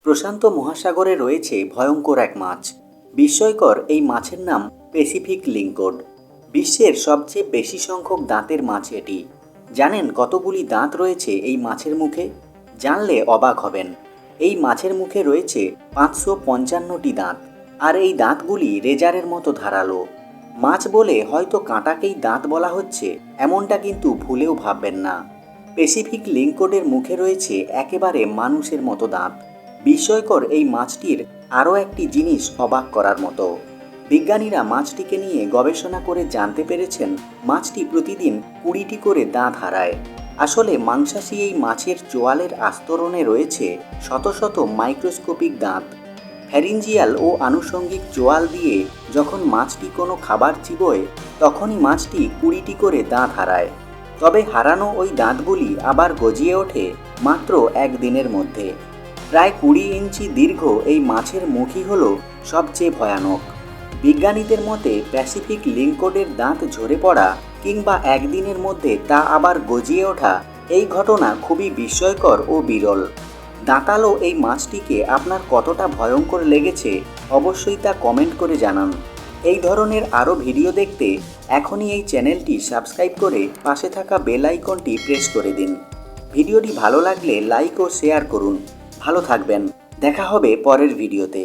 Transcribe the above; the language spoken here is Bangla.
প্রশান্ত মহাসাগরে রয়েছে ভয়ঙ্কর এক মাছ। বিস্ময়কর এই মাছের নাম প্যাসিফিক লিংকড। বিশ্বের সবচেয়ে বেশি সংখ্যক দাঁতের মাছ এটি। জানেন কতগুলি দাঁত রয়েছে এই মাছের মুখে? জানলে অবাক হবেন। এই মাছের মুখে রয়েছে 555টি দাঁত, আর এই দাঁতগুলি রেজারের মতো ধারালো। মাছ বলে হয়তো কাঁটাকেই দাঁত বলা হচ্ছে, এমনটা কিন্তু ভুলেও ভাববেন না। প্যাসিফিক লিংকডের মুখে রয়েছে একেবারে মানুষের মতো দাঁত। বিস্ময়কর এই মাছটির আরও একটি জিনিস অবাক করার মতো। বিজ্ঞানীরা মাছটিকে নিয়ে গবেষণা করে জানতে পেরেছেন মাছটি প্রতিদিন 20টি করে দাঁত হারায়। আসলে মাংসাশী এই মাছের চোয়ালের আস্তরণে রয়েছে শত শত মাইক্রোস্কোপিক দাঁত। ফ্যারিঞ্জিয়াল ও আনুষঙ্গিক চোয়াল দিয়ে যখন মাছটি কোনো খাবার চিবোয়, তখনই মাছটি 20টি করে দাঁত হারায়। তবে হারানো ওই দাঁতগুলি আবার গজিয়ে ওঠে মাত্র একদিনের মধ্যে। প্রায় 20 ইঞ্চি দীর্ঘ এই মাছের মুখই হল সবচেয়ে ভয়ানক। বিজ্ঞানীদের মতে প্যাসিফিক লিংকডের দাঁত ঝরে পড়া কিংবা একদিনের মধ্যে তা আবার গজিয়ে ওঠা, এই ঘটনা খুবই বিস্ময়কর ও বিরল। দাঁতালো এই মাছটিকে আপনার কতটা ভয়ঙ্কর লেগেছে অবশ্যই তা কমেন্ট করে জানান। এই ধরনের আরও ভিডিও দেখতে এখনই এই চ্যানেলটি সাবস্ক্রাইব করে পাশে থাকা বেল আইকনটি প্রেস করে দিন। ভিডিওটি ভালো লাগলে লাইক ও শেয়ার করুন। ভালো থাকবেন, দেখা হবে পরের ভিডিওতে।